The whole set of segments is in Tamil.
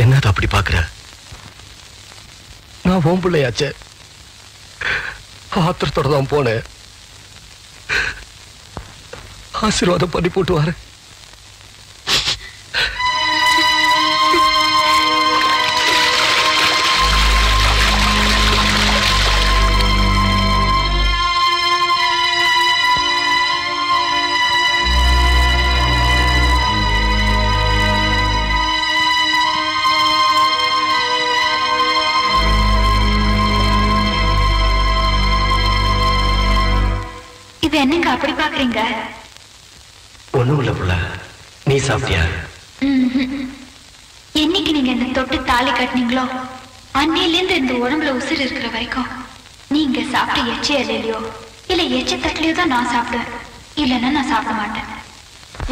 என்னது அப்படி பாக்குற? நான் உன் பிள்ளையாச்சே, ஆத்திரத்தோட தான் போனேன். ஆசீர்வாதம் பண்ணி போட்டு வாரு. இது என்னங்க அப்படி பாக்குறீங்க? ஒண்ணும் இல்ல புள்ள, நீ சாப்பிட்டியா? என்னைக்கு நீங்க என்ன தொட்டு தாலி கட்டினீங்களோ அன்னையிலேருந்து இந்த உடம்புல உசுறு இருக்கிற வரைக்கும் நீங்க சாப்பிட்ட எச்ச இலையிலையோ இல்ல எச்ச தட்டிலையோ தான் நான் சாப்பிடுவேன், இல்லைன்னா நான் சாப்பிட மாட்டேன்.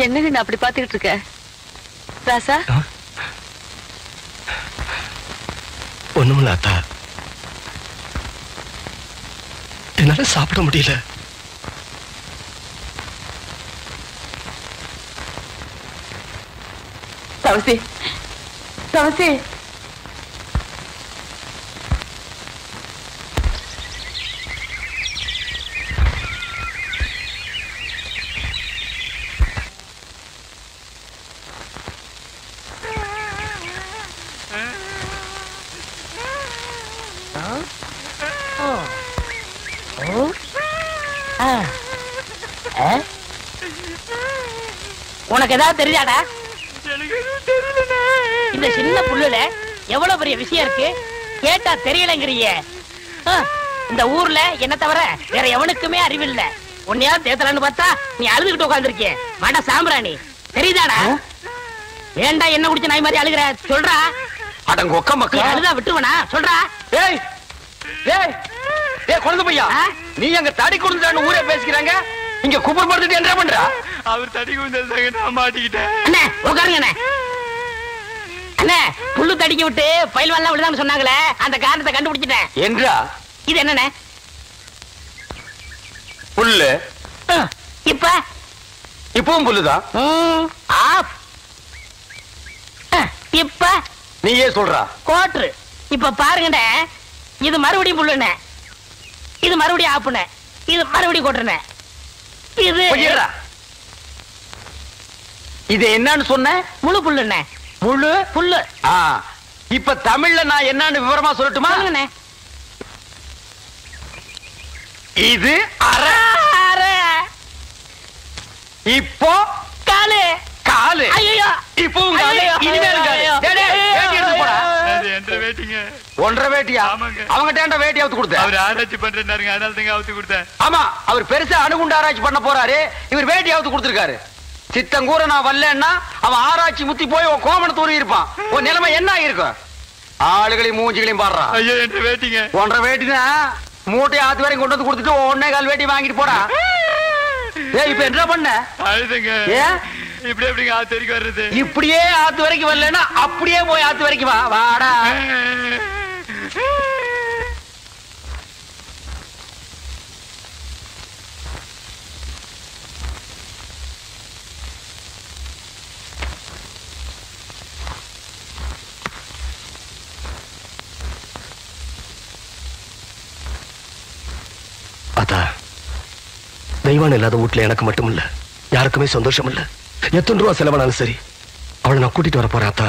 என்னங்க நான் அப்படி பாத்துக்கிட்டு இருக்க ராசா? ஒண்ணும் இல்ல அத்தா, என்னால சாப்பிட முடியல. தவசி, தவசி, உனக்கு ஏதாவது தெரியாதா? இந்த சின்ன புல்லுல எவ்வளவு பெரிய விஷயம் இருக்கு, கேட்டா தெரியலங்கிறிய. இந்த ஊர்ல என்ன தவிர வேற எவனுக்குமே அறிவில்ல. உன்னையாவது தேத்தலான்னு பார்த்தா நீ அழுதுகிட்டு உட்காந்துருக்கிய. மட சாம்பிராணி தெரியுதாடா? ஏண்டா என்ன குடிச்ச நாய் மாதிரி அழுகிற? சொல்றா. அடங்க ஒக்க மக்கள் அழுதா விட்டுவனா? சொல்றா. ஏய் ஏய் ஏய் குழந்தை பையா, நீ அங்க தடி குடுந்தான்னு ஊரே பேசிக்கிறாங்க, இங்க குப்பர் படுத்துட்டு என்ன பண்றா? அவர் தடி குடுந்தாங்க, நான் மாட்டிக்கிட்டேன். அண்ணே உட்காருங்க அண்ணே. அண்ணே புல்லு தடிக்க விட்டு பயில் வரலாம் விடுதான்னு சொன்னாங்களே, அந்த காரணத்தை கண்டுபிடிச்சிட்டேன். என்றா? இது என்னண்ணே? புல்லு. இப்ப இப்பவும் புல்லுதான். ஆஃப். இப்ப நீயே சொல்றா. கோட்ரு. இப்ப பாருங்கண்ணே, இது மறுபடியும் புல்லுண்ணே, இது மறுபடியும் ஆப்புண்ணே, இது மறுபடியும் கோட்டுறேன். இது இது என்னன்னு சொன்ன? முழு புல்லுண்ணே. முழு புல்லு. இப்ப தமிழ்ல நான் என்னன்னு விவரமா சொல்லட்டுமா? இது அரை. இப்போ காலு. காலு. ஐயோ இப்பவும் காலு, இனிமேலும் காலு. வேட்டி எடுத்து போடா. ஒன்றரை வேட்டியா? அவங்கிட்ட வேட்டி அவுத்து கொடுத்த. அவர் ஆராய்ச்சி பண்றாருங்க, அதனால தாங்க அவுத்து கொடுத்தேன். ஆமா, அவர் பெருசா அணுகுண்டு ஆராய்ச்சி பண்ண போறாரு, இவர் வேட்டி அவுத்து கொடுத்திருக்காரு. சித்தங்கூர நான் வரலன்னா அவன் ஆராய்ச்சி முத்தி போய் உன் கோமணத்தூரி இருப்பான். உன் நிலைமை என்ன இருக்கும்? ஆளுகளையும் மூஞ்சிகளையும் பாடுறான். ஐயோ என்ற வேட்டிங்க. ஒன்றரை வேட்டினா மூட்டையை ஆத்து வரைக்கும் கொண்டு வந்து கொடுத்துட்டு 1.25 வேட்டி வாங்கிட்டு போடா. ஏய் இப்ப என்ன பண்ண? அழுதுங்க. ஏன் இப்படி எப்படிங்க ஆத்து வரைக்கும் வர்றது? இப்படியே ஆத்து வரைக்கும் வரலன்னா அப்படியே போய் ஆத்து வரைக்கும் வா. வாடா. அதா தெய்வான் இல்லாத வீட்டுல எனக்கு மட்டும் இல்ல, யாருக்குமே சந்தோஷம் இல்ல. எத்தனை ரூபா செலவானாலும் சரி அவளை நான் கூட்டிட்டு வர போறேன். அத்தா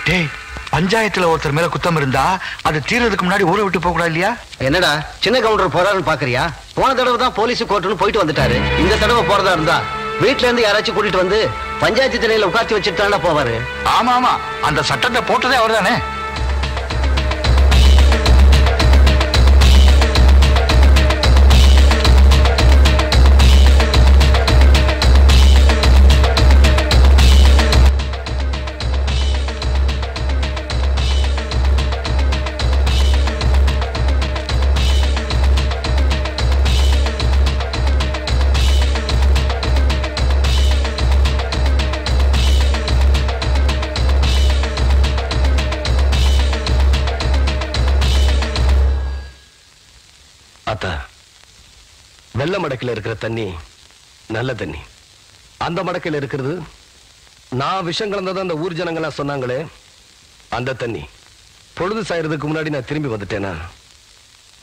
டேய், பஞ்சாயத்துல ஒருத்தர் மேல குத்தம் இருந்தா அது தீர்றதுக்கு முன்னாடி ஊரை விட்டு போக கூடாது இல்லையா? என்னடா சின்ன கவுண்டர் போறாருன்னு பாக்குறியா? போன தடவை தான் போலீஸ் கோர்ட்டுன்னு போயிட்டு வந்துட்டாரு. இந்த தடவை போறதா இருந்தா வீட்டுல இருந்து யாராச்சும் கூட்டிட்டு வந்து பஞ்சாயத்து திணையில உட்காந்து வச்சுட்டு தானே போவாரு. ஆமா ஆமா, அந்த சட்டத்தை போட்டதே அவர் தானே. அத்தா, வெள்ள மடக்கில் இருக்கிற தண்ணி நல்ல தண்ணி. அந்த மடக்கில் இருக்கிறது நான் விஷம் கலந்ததான் அந்த ஊர் ஜனங்களா சொன்னாங்களே அந்த தண்ணி. பொழுது சாயறதுக்கு முன்னாடி நான் திரும்பி வந்துட்டேனா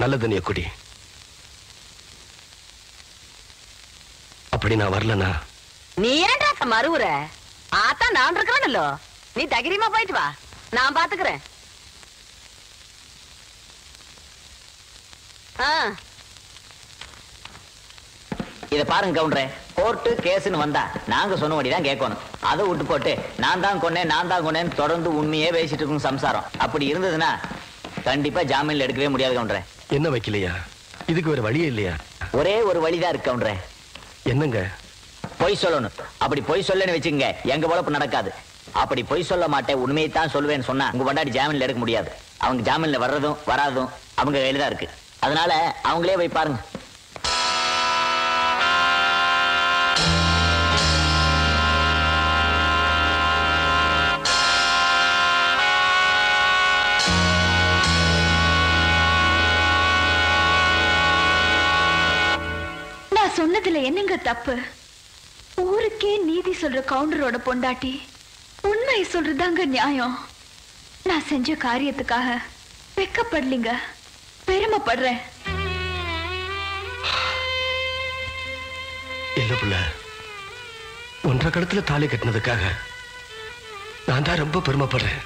நல்ல தண்ணிய குடி. அப்படி நான் வரலனா நீ ஏன்டா மறுவுற? ஆத்தா நான் இருக்கிறேன்ல, நீ தைரியமா போயிட்டு வா, நான் பாத்துக்கிறேன். இத பாருங்க கவுண்டரே, கோர்ட்டு கேஸ்னு வந்தா நாங்க சொன்னபடிதான் கேட்கணும். அதை விட்டு போட்டு நான் தான் கொன்னேன்னு தொடர்ந்து உண்மையே பேசிட்டு இருக்கும் சம்சாரம். அப்படி இருந்ததுன்னா கண்டிப்பா ஜாமீன்ல எடுக்கவே முடியாது கவுண்டரே. என்ன வைக்கலையா? இதுக்கு வேற வழியே இல்லையா? ஒரே ஒரு வழிதான் இருக்கு கவுண்டரே. என்னங்க? பொய் சொல்லணும். அப்படி பொய் சொல்லன்னு வச்சுங்க எங்க பொழப்பு நடக்காது. அப்படி பொய் சொல்ல மாட்டேன், உண்மையைத்தான் சொல்லுவேன்னு சொன்னா உங்க பொண்டாட்டி ஜாமீன்ல எடுக்க முடியாது. அவங்க ஜாமீன்ல வர்றதும் வராதும் அவங்க கையில தான் இருக்கு. அதனால அவங்களே போய் பாருங்க. நான் சொன்னதுல என்னங்க தப்பு? ஊருக்கே நீதி சொல்ற கவுண்டரோட பொண்டாட்டி உண்மை சொல்றதாங்க நியாயம். நான் செஞ்ச காரியத்துக்காக வெக்கப்படலிங்க, பெருமைப்படுறேன். இல்ல புள்ள, 1.5 கழுத்துல தாலி கட்டினதுக்காக நான் தான் ரொம்ப பெருமைப்படுறேன்.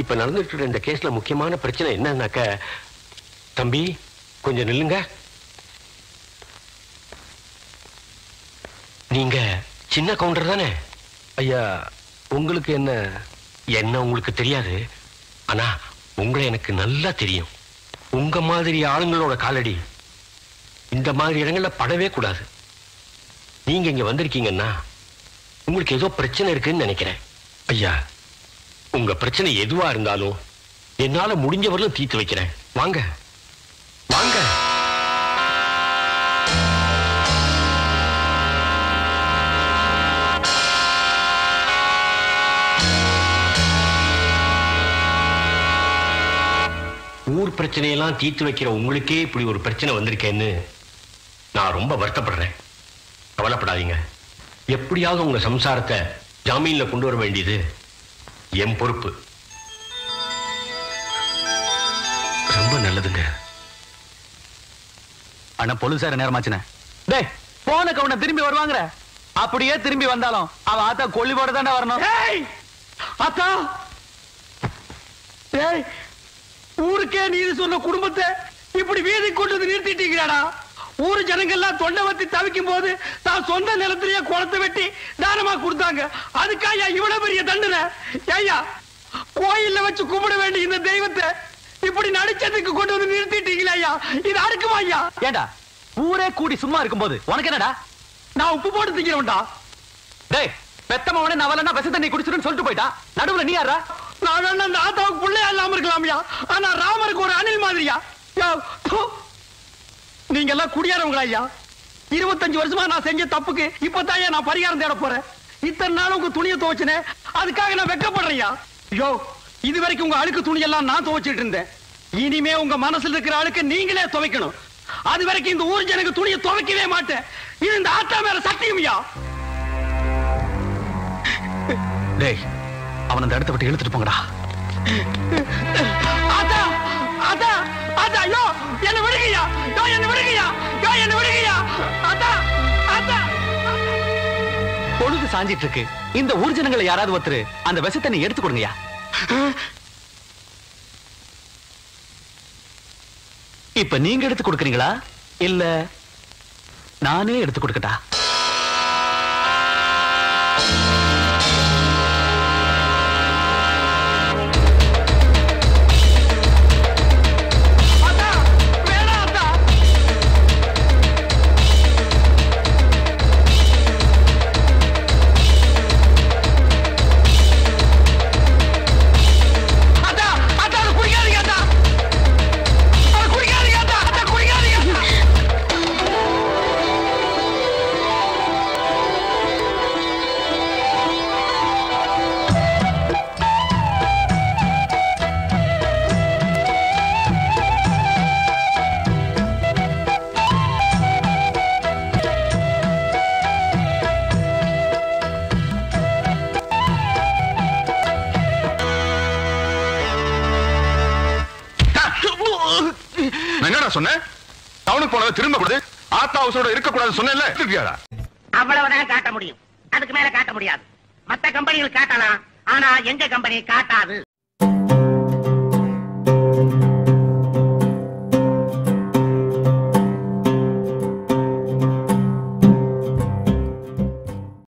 இப்ப நடந்துட்டு இந்த கேஸ்ல முக்கியமான பிரச்சனை என்னன்னாக்க, தம்பி கொஞ்சம் நில்லுங்க. நீங்க சின்ன கவுண்டர் தானே? ஐயா, உங்களுக்கு என்ன உங்களுக்கு தெரியாது. ஆனா உங்களை எனக்கு நல்லா தெரியும். உங்க மாதிரி ஆளுங்களோட காலடி இந்த மாதிரி இடங்கள்ல படவே கூடாது. நீங்க இங்க வந்திருக்கீங்கன்னா உங்களுக்கு ஏதோ பிரச்சனை இருக்குன்னு நினைக்கிறேன். ஐயா, உங்க பிரச்சனை எதுவா இருந்தாலும் என்னால முடிஞ்சவரையும் தீர்த்து வைக்கிறேன். வாங்க வாங்க. ஊர் பிரச்சனையெல்லாம் தீர்த்து வைக்கிற உங்களுக்கே இப்படி ஒரு பிரச்சனை வந்திருக்கேன்னு நான் ரொம்ப வருத்தப்படுறேன். கவலைப்படாதீங்க. எப்படியாவது உங்க சம்சாரத்தை ஜாமீன்ல கொண்டு வர வேண்டியது என் பொறுப்பு. ரொம்ப நல்லதுங்க. ஆனா போலீசார நேரமாச்சுனே. டேய், போன கவுண்ட திரும்பி வருவாங்கற. அப்படியே திரும்பி வந்தாலும் அவ ஆத்தா கொல்லிவோட தானே வரணும். ஏய் ஆத்தா, ஏய் ஊருக்கே நீதி சொன்ன குடும்பத்தை இப்படி வீதி கொண்டு வந்து நிறுத்திட்டீங்கடா. ஊரு ஜனங்கள்லாம் தொண்டை வத்தி தவிக்கும் போது தான் சொந்த நிலத்திலேயே குளத்தை வெட்டி தானமா கொடுத்தாங்க. அதுக்காக இவ்வளவு பெரிய தண்டனை? ஐயா, கோயில்ல வச்சு கும்பிட வேண்டிய இந்த தெய்வத்தை இப்படி நடிச்சதுக்கு கொண்டு வந்து நிறுத்திட்டீங்களா ஐயா? இது அடுக்குமா ஐயா? ஏண்டா, ஊரே கூடி சும்மா இருக்கும் போது உனக்கு என்னடா? நான் உப்பு போட்டு திங்கிறவன்டா. டேய், பெத்தமவனே நவலன்னா விஷ தண்ணி குடிச்சிருன்னு சொல்லிட்டு போயிட்டா. நடுவுல நீ யாரா? நான் வேணா அந்த ஆத்தாவுக்கு பிள்ளையா இல்லாம இருக்கலாம்யா, ஆனா ராமருக்கு ஒரு அணில் மாதிரியா? நீங்க எல்லாம் குடியாரவங்களா ஐயா? 25 வருஷமா நான் செஞ்ச தப்புக்கு இப்பதான் நான் பரிகாரம் தேட போறேன். இத்தனை நாள் உங்க துணியை துவைச்சனே, அதுக்காக நான் வெக்கப்படுறேன். ஐயோ, இது வரைக்கும் உங்க அழுக்கு துணியெல்லாம் நான் துவைச்சிட்டு இருந்தேன். இனிமே உங்க மனசுல இருக்கிற அழுக்கு நீங்களே துவைக்கணும். அது வரைக்கும் இந்த ஊர் ஜனங்க துணியை துவைக்கவே மாட்டேன். இது இந்த ஆத்தா மேல சத்தியம்யா. டேய், அவன் அந்த இடத்தை விட்டு இழுத்துட்டு போங்கடா. ஆத்தா ஆத்தா ஆத்தா, ஐயோ என்ன விடுங்கய்யா, என்ன விடுங்கய்யா, என்ன விடுங்கய்யா. ஆத்தா ஆத்தா, பொழுது சாஞ்சிட்டு இருக்கு. இந்த ஊர் ஜனங்களை யாராவது ஒருத்தர் அந்த விஷத்தை நீ எடுத்து கொடுங்கய்யா. இப்ப நீங்க எடுத்து கொடுக்கறீங்களா இல்ல நானே எடுத்து கொடுக்கட்டா? நான் என்னடா சொன்னேன்? டவுனுக்கு போனதை திரும்ப கொடுத்து ஆத்தா ஹவுஸோட இருக்க கூடாதுன்னு சொன்னேன்ல. அவ்வளவுதான் காட்ட முடியும், அதுக்கு மேல காட்ட முடியாது. மத்த கம்பெனிகள் காட்டலாம், ஆனா எங்க கம்பெனி காட்டாது.